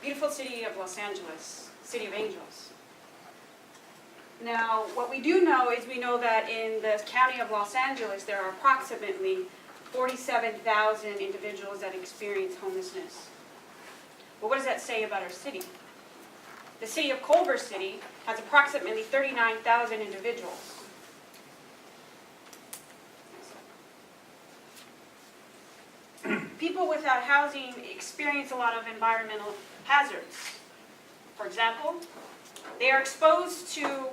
beautiful city of Los Angeles, City of Angels. Now, what we do know is we know that in the county of Los Angeles, there are approximately 47,000 individuals that experience homelessness. But what does that say about our city? The city of Culver City has approximately 39,000 individuals. People without housing experience a lot of environmental hazards. For example, they are exposed to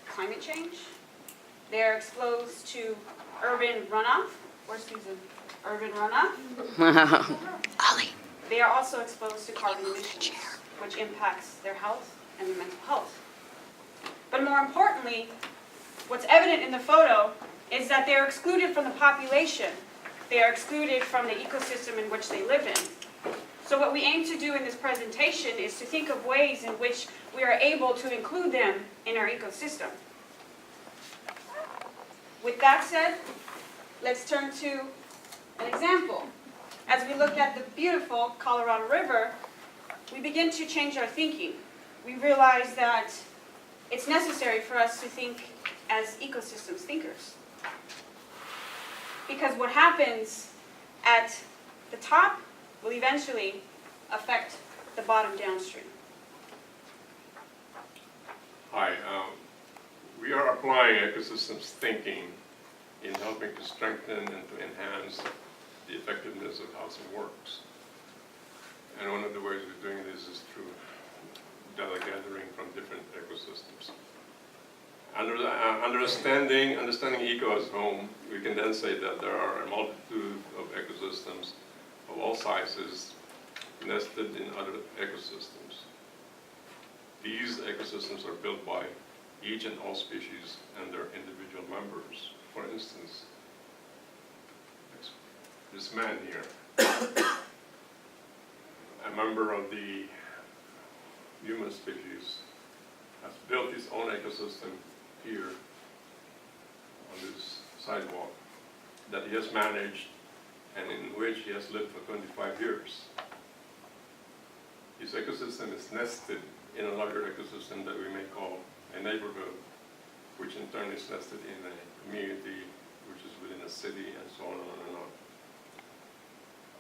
climate change. They are exposed to urban runoff. Where's Susan? Urban runoff. Ollie. They are also exposed to carbon emissions, which impacts their health and their mental health. But more importantly, what's evident in the photo is that they are excluded from the population. They are excluded from the ecosystem in which they live in. So what we aim to do in this presentation is to think of ways in which we are able to include them in our ecosystem. With that said, let's turn to an example. As we look at the beautiful Colorado River, we begin to change our thinking. We realize that it's necessary for us to think as ecosystems thinkers. Because what happens at the top will eventually affect the bottom downstream. Hi, we are applying ecosystems thinking in helping to strengthen and to enhance the effectiveness of housing works. And one of the ways we're doing this is through data gathering from different ecosystems. Understanding eco as home, we can then say that there are a multitude of ecosystems of all sizes nested in other ecosystems. These ecosystems are built by each and all species and their individual members. For instance, this man here, a member of the human species, has built his own ecosystem here on this sidewalk that he has managed and in which he has lived for 25 years. His ecosystem is nested in a larger ecosystem that we may call a neighborhood, which in turn is nested in a community, which is within a city, and so on and on.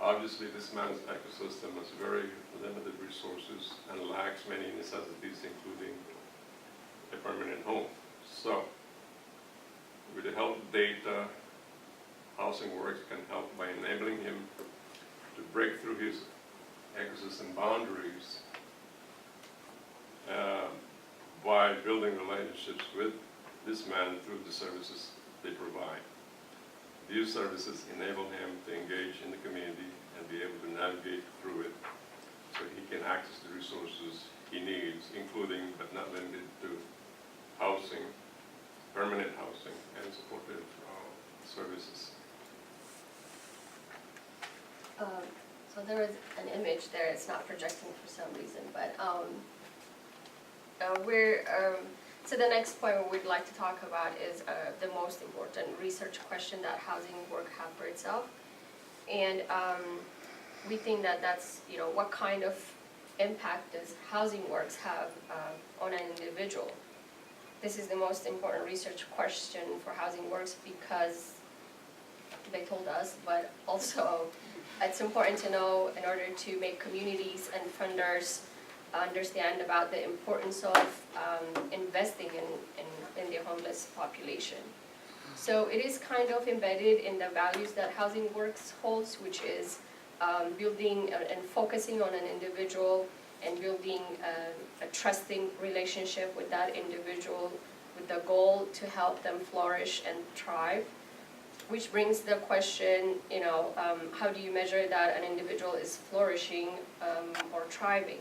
Obviously, this man's ecosystem has very limited resources and lacks many necessities, including a permanent home. So, with the help of data, Housing Works can help by enabling him to break through his ecosystem boundaries by building relationships with this man through the services they provide. These services enable him to engage in the community and be able to navigate through it so he can access the resources he needs, including but not limited to housing, permanent housing, and supportive services. So there is an image there, it's not projecting for some reason, but so the next point we'd like to talk about is the most important research question that Housing Work have for itself. And we think that that's, what kind of impact does Housing Works have on an individual? This is the most important research question for Housing Works because they told us, but also it's important to know in order to make communities and funders understand about the importance of investing in the homeless population. So it is kind of embedded in the values that Housing Works holds, which is building and focusing on an individual and building a trusting relationship with that individual with the goal to help them flourish and thrive. Which brings the question, how do you measure that an individual is flourishing or thriving?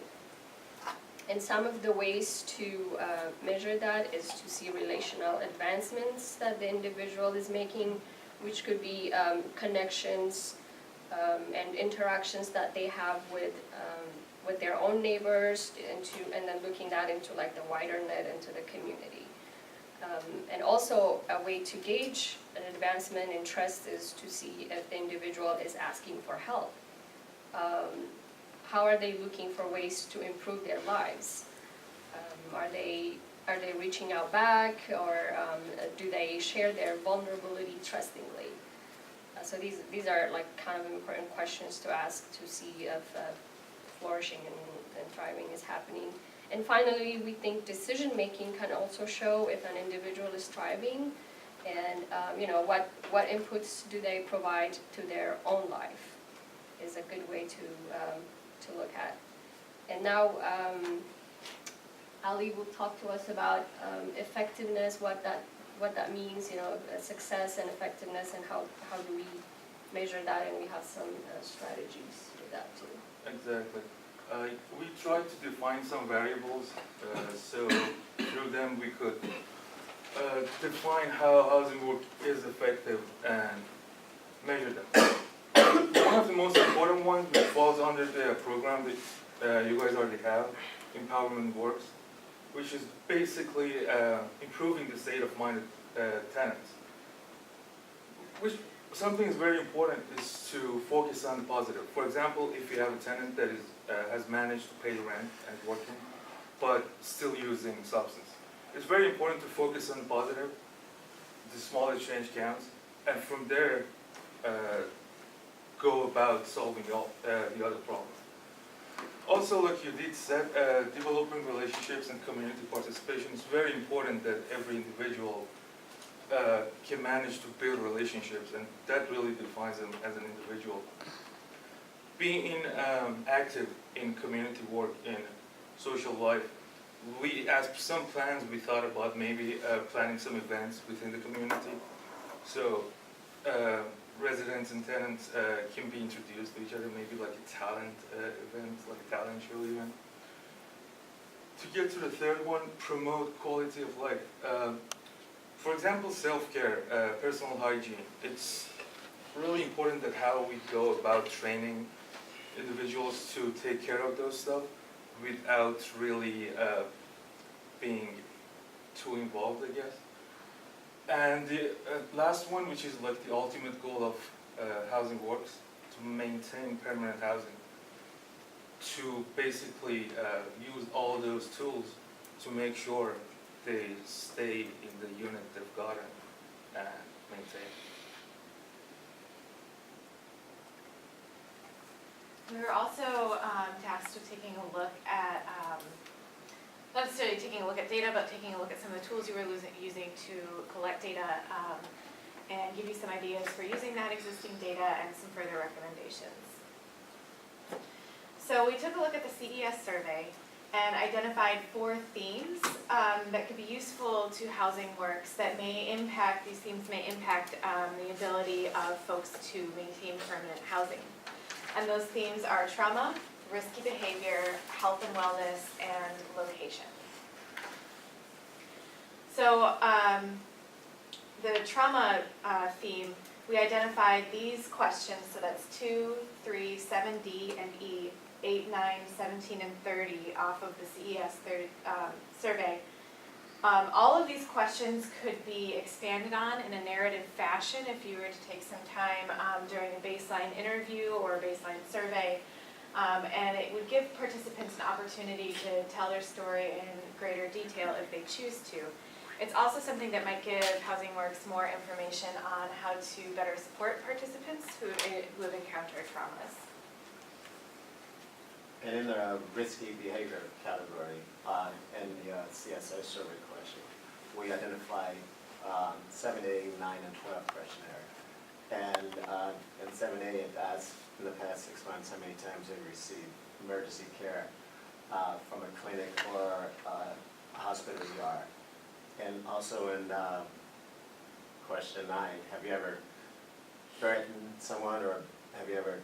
And some of the ways to measure that is to see relational advancements that the individual is making, which could be connections and interactions that they have with their own neighbors, and then looking that into like the wider net into the community. And also a way to gauge an advancement in trust is to see if the individual is asking for help. how are they looking for ways to improve their lives? Are they reaching out back, or do they share their vulnerability trustingly? So these are like kind of important questions to ask to see if flourishing and thriving is happening. And finally, we think decision-making can also show if an individual is thriving, and what inputs do they provide to their own life is a good way to look at. And now Ali will talk to us about effectiveness, what that means, success and effectiveness, and how do we measure that, and we have some strategies for that too. Exactly. We tried to define some variables, so through them we could define how housing work is effective and measure them. One of the most important ones, which falls under the program that you guys already have, Empowerment Works, which is basically improving the state of mind of tenants. Something is very important is to focus on the positive. For example, if you have a tenant that has managed to pay the rent and is working, but still using substance, it's very important to focus on the positive. The smallest change counts, and from there, go about solving the other problems. Also, like you did said, developing relationships and community participation is very important, that every individual can manage to build relationships, and that really defines them as an individual. Being active in community work, in social life, as some plans, we thought about maybe planning some events within the community. So residents and tenants can be introduced to each other, maybe like a talent event, like a talent show even. To get to the third one, promote quality of life. For example, self-care, personal hygiene. It's really important that how we go about training individuals to take care of those stuff without really being too involved, I guess. And the last one, which is like the ultimate goal of Housing Works, to maintain permanent housing, to basically use all those tools to make sure they stay in the unit they've gotten and maintain. We were also tasked with taking a look at, not necessarily taking a look at data, but taking a look at some of the tools you were using to collect data and give you some ideas for using that existing data and some further recommendations. So we took a look at the CES survey and identified 4 themes that could be useful to Housing Works that may impact, these themes may impact the ability of folks to maintain permanent housing. And those themes are trauma, risky behavior, health and wellness, and location. So the trauma theme, we identified these questions, so that's 2, 3, 7D, and E, 8, 9, 17, and 30 off of the CES survey. All of these questions could be expanded on in a narrative fashion if you were to take some time during a baseline interview or a baseline survey. And it would give participants an opportunity to tell their story in greater detail if they choose to. It's also something that might give Housing Works more information on how to better support participants who have encountered traumas. And in the risky behavior category, in the CSO survey question, we identified 7A, 9, and 12 questionnaire. And in 7A, it asks in the past 6 months how many times they received emergency care from a clinic or a hospital ER. And also in question 9, have you ever threatened someone, or have you ever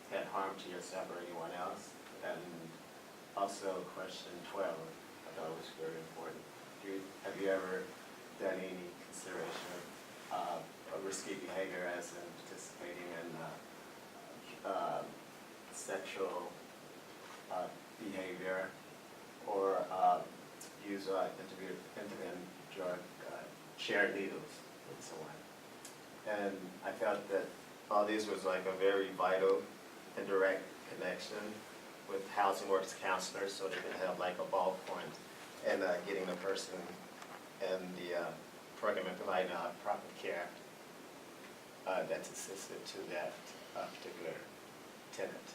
had harm to yourself or anyone else? And also question 12, I thought was very important. Have you ever done any consideration of risky behavior, as in participating in sexual behavior, or use intermittent drug, shared needles with someone? And I felt that all these was like a very vital and direct connection with Housing Works counselors so they can have like a ballpoint and getting the person and the program and providing proper care that's assisted to that particular tenant.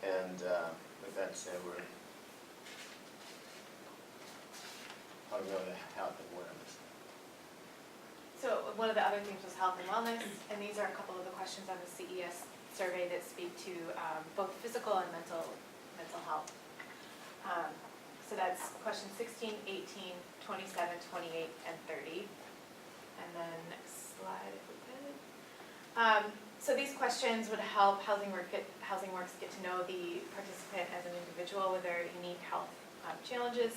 And with that said, we're talking about the health and wellness. So one of the other themes was health and wellness, and these are a couple of the questions on the CES survey that speak to both physical and mental health. So that's question 16, 18, 27, 28, and 30. And then next slide if we could. So these questions would help Housing Works get to know the participant as an individual with their unique health challenges.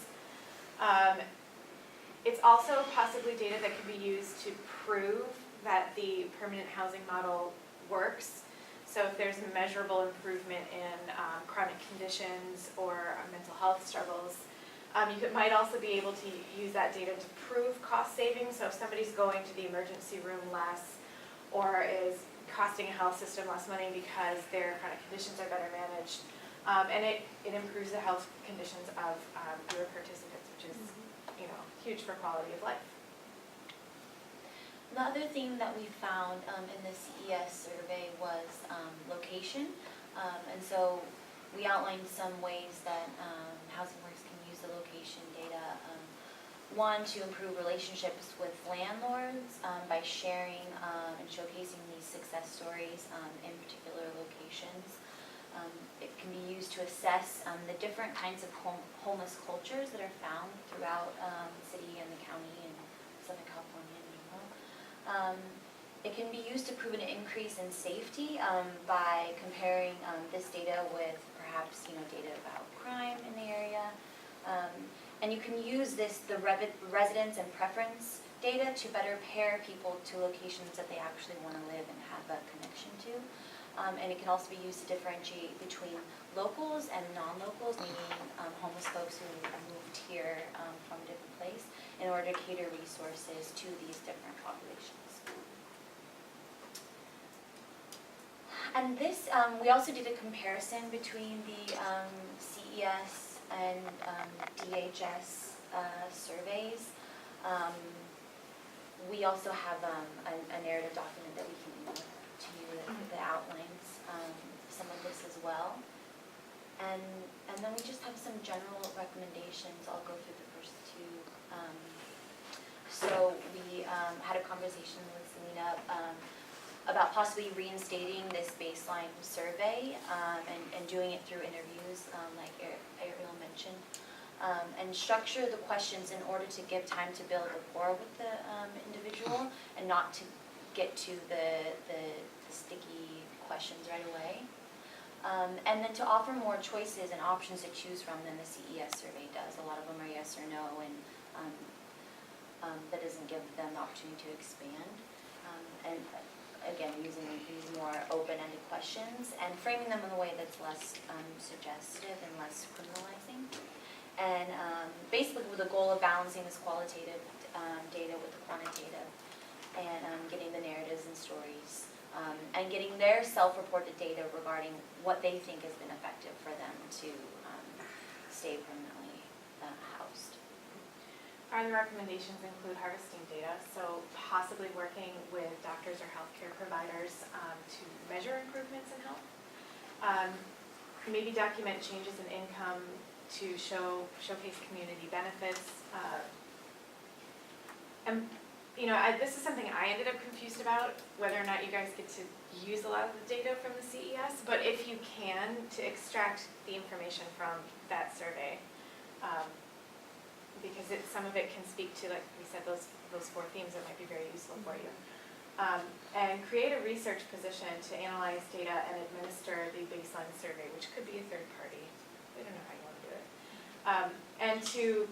It's also possibly data that can be used to prove that the permanent housing model works. So if there's a measurable improvement in chronic conditions or mental health struggles, you might also be able to use that data to prove cost savings. So if somebody's going to the emergency room less or is costing a health system less money because their chronic conditions are better managed, and it improves the health conditions of your participants, which is huge for quality of life. The other thing that we found in the CES survey was location. And so we outlined some ways that Housing Works can use the location data. One, to improve relationships with landlords by sharing and showcasing these success stories in particular locations. It can be used to assess the different kinds of homeless cultures that are found throughout the city and the county and Southern California in general. It can be used to prove an increase in safety by comparing this data with perhaps data about crime in the area. And you can use the residence and preference data to better pair people to locations that they actually want to live and have a connection to. And it can also be used to differentiate between locals and non-locals, meaning homeless folks who moved here from a different place, in order to cater resources to these different populations. And this, we also did a comparison between the CES and DHS surveys. We also have a narrative document that we can email to you that outlines some of this as well. And then we just have some general recommendations. I'll go through the first two. So we had a conversation with Selena about possibly reinstating this baseline survey and doing it through interviews, like Ariel mentioned, and structure the questions in order to give time to build rapport with the individual and not to get to the sticky questions right away. And then to offer more choices and options to choose from than the CES survey does. A lot of them are yes or no, and that doesn't give them the opportunity to expand. And again, using these more open-ended questions and framing them in a way that's less suggestive and less criminalizing. And basically with the goal of balancing this qualitative data with the quantitative and getting the narratives and stories and getting their self-reported data regarding what they think has been effective for them to stay permanently housed. Our other recommendations include harvesting data, so possibly working with doctors or healthcare providers to measure improvements in health. Maybe document changes in income to showcase community benefits. And this is something I ended up confused about, whether or not you guys get to use a lot of the data from the CES, but if you can, to extract the information from that survey. Because some of it can speak to, like we said, those four themes that might be very useful for you. And create a research position to analyze data and administer the baseline survey, which could be a third party. We don't know how you want to do it. And to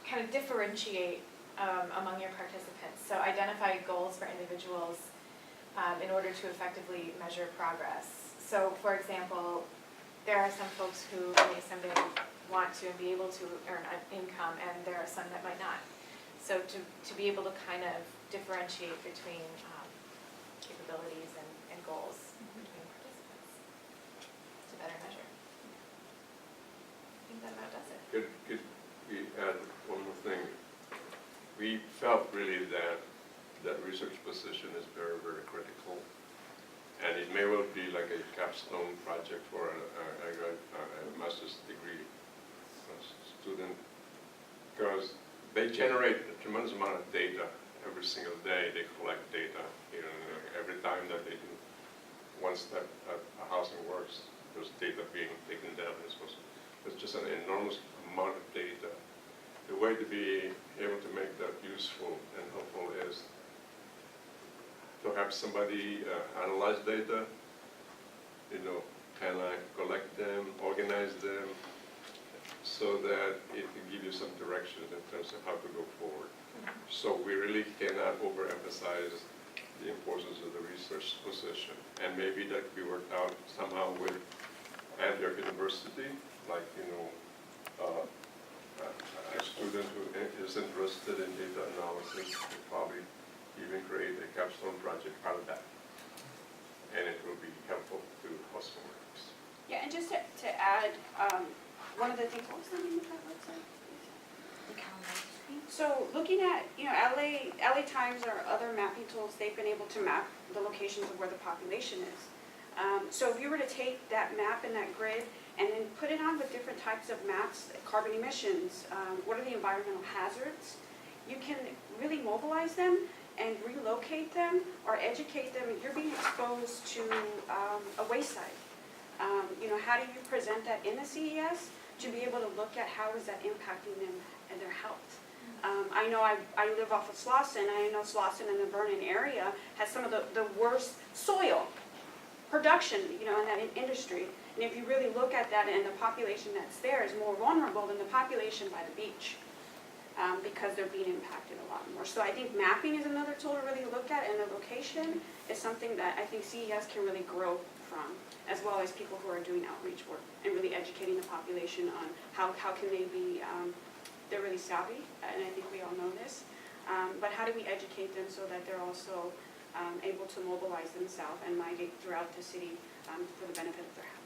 kind of differentiate among your participants. So identify goals for individuals in order to effectively measure progress. So for example, there are some folks who may someday want to be able to earn an income, and there are some that might not. So to be able to kind of differentiate between capabilities and goals between participants. Could we add one more thing? We felt really that that research position is very, very critical. And it may well be like a capstone project for a master's degree student, because they generate a tremendous amount of data every single day. They collect data, you know, every time that they do one step at a housing works, there's data being taken down. It's just an enormous amount of data. The way to be able to make that useful and helpful is to have somebody analyze data, you know, kind of collect them, organize them, so that it can give you some direction in terms of how to go forward. So we really cannot overemphasize the importance of the research position. And maybe that could be worked out somehow with Antioch University, like, you know, a student who is interested in data analysis could probably even create a capstone project out of that. And it will be helpful to housing workers. Yeah, and just to add, one of the things, what was the name of that website? The calendar screen. So looking at, you know, LA Times or other mapping tools, they've been able to map the locations of where the population is. So if you were to take that map and that grid and then put it on with different types of maps, carbon emissions, what are the environmental hazards, you can really mobilize them and relocate them or educate them. You're being exposed to a wayside. You know, how do you present that in the CES to be able to look at how is that impacting them and their health? I know I live off of Slauson. I know Slauson in the Vernon area has some of the worst soil production, you know, in that industry. And if you really look at that, and the population that's there is more vulnerable than the population by the beach, because they're being impacted a lot more. So I think mapping is another tool to really look at, and the location is something that I think CES can really grow from, as well as people who are doing outreach work and really educating the population on how can they be, they're really savvy, and I think we all know this, but how do we educate them so that they're also able to mobilize themselves and migrate throughout the city for the benefit of their health?